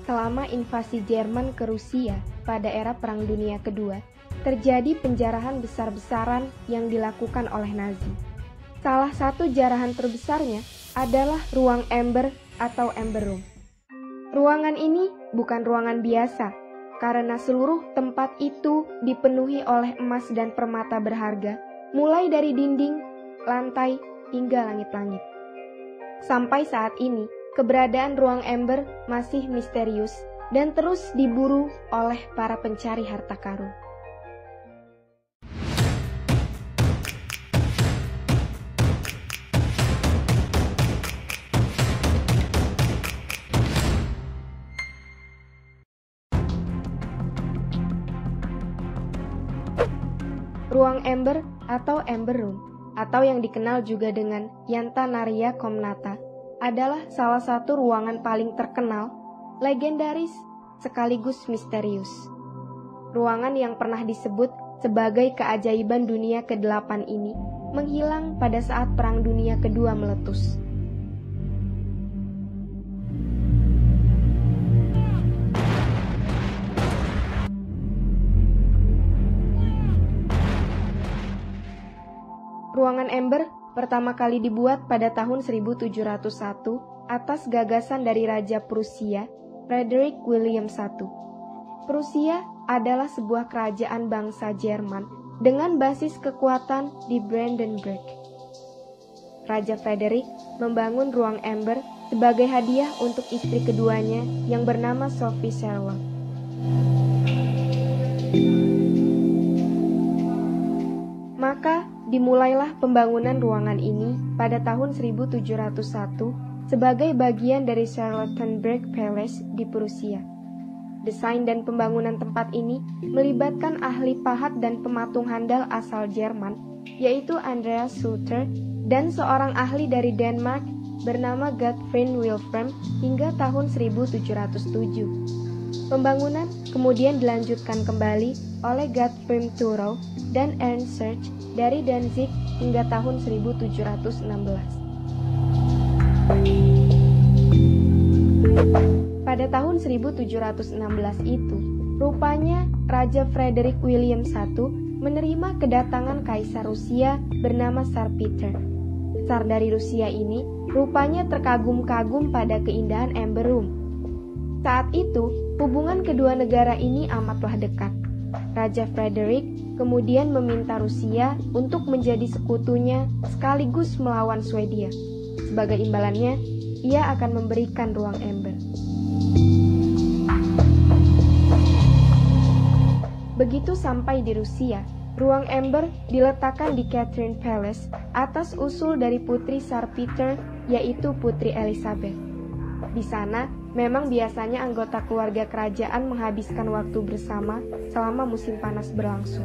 selama invasi Jerman ke Rusia pada era Perang Dunia Kedua, terjadi penjarahan besar-besaran yang dilakukan oleh Nazi. Salah satu jarahan terbesarnya adalah ruang Ember atau Ember Room. Ruangan ini bukan ruangan biasa, karena seluruh tempat itu dipenuhi oleh emas dan permata berharga, mulai dari dinding, lantai, hingga langit-langit. Sampai saat ini, keberadaan ruang Ember masih misterius dan terus diburu oleh para pencari harta karun. Ruang Ember atau Ember Room, atau yang dikenal juga dengan Yantanaria Komnata, adalah salah satu ruangan paling terkenal, legendaris, sekaligus misterius. Ruangan yang pernah disebut sebagai keajaiban dunia ke-8 ini menghilang pada saat Perang Dunia Kedua meletus. Ruangan Ember pertama kali dibuat pada tahun 1701 atas gagasan dari Raja Prusia, Frederick William I. Prusia adalah sebuah kerajaan bangsa Jerman dengan basis kekuatan di Brandenburg. Raja Frederick membangun ruang Ember sebagai hadiah untuk istri keduanya yang bernama Sophie Charlotte. Maka dimulailah pembangunan ruangan ini pada tahun 1701 sebagai bagian dari Charlottenburg Palace di Prusia. Desain dan pembangunan tempat ini melibatkan ahli pahat dan pematung handal asal Jerman, yaitu Andreas Suter, dan seorang ahli dari Denmark bernama Godfried Wilhelm hingga tahun 1707. Pembangunan kemudian dilanjutkan kembali oleh Gottfried Thurau dan Ernst Serge dari Danzig hingga tahun 1716. Pada tahun 1716 itu, rupanya Raja Frederick William I menerima kedatangan Kaisar Rusia bernama Tsar Peter. Tsar dari Rusia ini rupanya terkagum-kagum pada keindahan Ember Room. Saat itu, hubungan kedua negara ini amatlah dekat. Raja Frederick kemudian meminta Rusia untuk menjadi sekutunya sekaligus melawan Swedia. Sebagai imbalannya, ia akan memberikan ruang Ember. Begitu sampai di Rusia, ruang Ember diletakkan di Catherine Palace atas usul dari putri Tsar Peter, yaitu Putri Elizabeth. Di sana, memang biasanya anggota keluarga kerajaan menghabiskan waktu bersama selama musim panas berlangsung.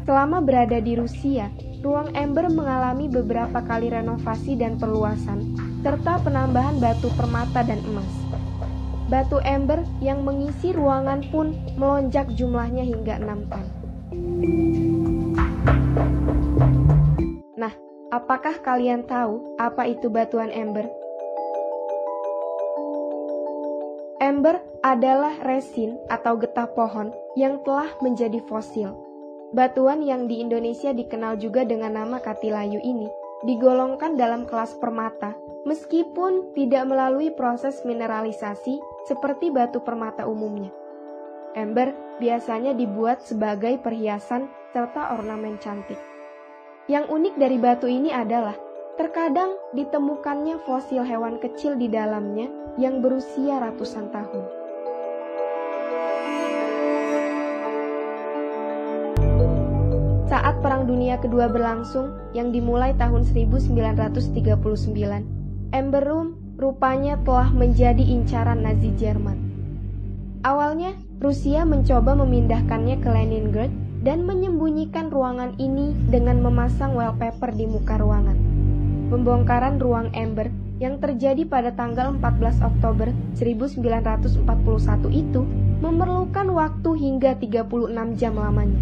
Selama berada di Rusia, ruang Ember mengalami beberapa kali renovasi dan perluasan, serta penambahan batu permata dan emas. Batu Ember yang mengisi ruangan pun melonjak jumlahnya hingga 6 ton. Nah, apakah kalian tahu apa itu batuan Ember? Ember adalah resin atau getah pohon yang telah menjadi fosil. Batuan yang di Indonesia dikenal juga dengan nama katilayu ini digolongkan dalam kelas permata meskipun tidak melalui proses mineralisasi seperti batu permata umumnya. Ember biasanya dibuat sebagai perhiasan serta ornamen cantik. Yang unik dari batu ini adalah terkadang ditemukannya fosil hewan kecil di dalamnya yang berusia ratusan tahun. Saat Perang Dunia Kedua berlangsung yang dimulai tahun 1939, Ember Room rupanya telah menjadi incaran Nazi Jerman. Awalnya, Rusia mencoba memindahkannya ke Leningrad dan menyembunyikan ruangan ini dengan memasang wallpaper di muka ruangan. Pembongkaran ruang Ember yang terjadi pada tanggal 14 Oktober 1941 itu memerlukan waktu hingga 36 jam lamanya.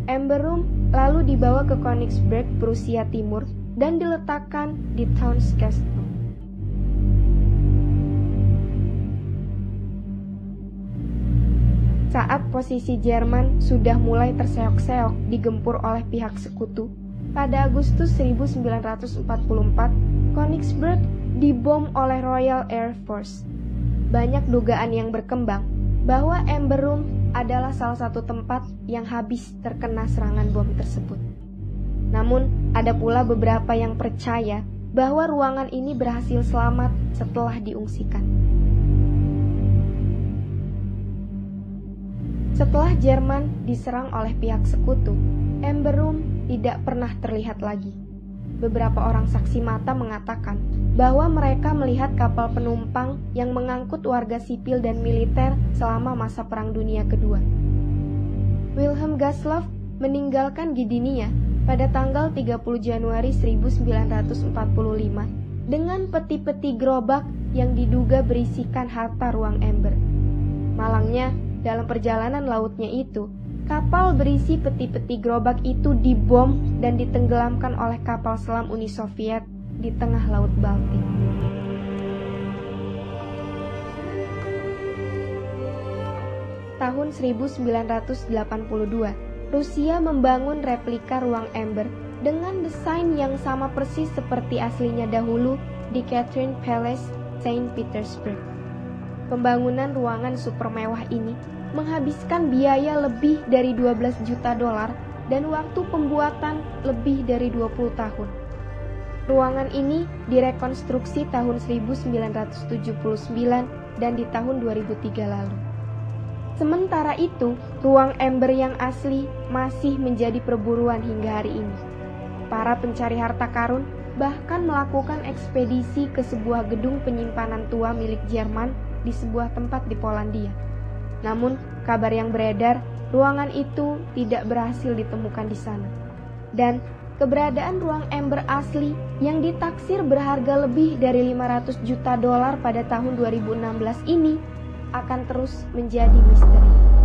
Ember Room lalu dibawa ke Königsberg, Prusia Timur dan diletakkan di Towns Castle. Saat posisi Jerman sudah mulai terseok-seok digempur oleh pihak sekutu, pada Agustus 1944, Königsberg dibom oleh Royal Air Force. Banyak dugaan yang berkembang bahwa Ember Room adalah salah satu tempat yang habis terkena serangan bom tersebut. Namun, ada pula beberapa yang percaya bahwa ruangan ini berhasil selamat setelah diungsikan. Setelah Jerman diserang oleh pihak sekutu, Ember Room tidak pernah terlihat lagi. Beberapa orang saksi mata mengatakan bahwa mereka melihat kapal penumpang yang mengangkut warga sipil dan militer selama masa Perang Dunia Kedua. Wilhelm Gustloff meninggalkan Gdynia pada tanggal 30 Januari 1945 dengan peti-peti gerobak yang diduga berisikan harta ruang Ember. Malangnya, dalam perjalanan lautnya itu, kapal berisi peti-peti gerobak itu dibom dan ditenggelamkan oleh kapal selam Uni Soviet di tengah Laut Baltik. Tahun 1982, Rusia membangun replika ruang Ember dengan desain yang sama persis seperti aslinya dahulu di Catherine Palace, Saint Petersburg. Pembangunan ruangan super mewah ini menghabiskan biaya lebih dari 12 juta dolar dan waktu pembuatan lebih dari 20 tahun. Ruangan ini direkonstruksi tahun 1979 dan di tahun 2003 lalu. Sementara itu, ruang Ember yang asli masih menjadi perburuan hingga hari ini. Para pencari harta karun bahkan melakukan ekspedisi ke sebuah gedung penyimpanan tua milik Jerman di sebuah tempat di Polandia. Namun, kabar yang beredar, ruangan itu tidak berhasil ditemukan di sana. Dan keberadaan ruang Ember asli yang ditaksir berharga lebih dari 500 juta dolar pada tahun 2016 ini akan terus menjadi misteri.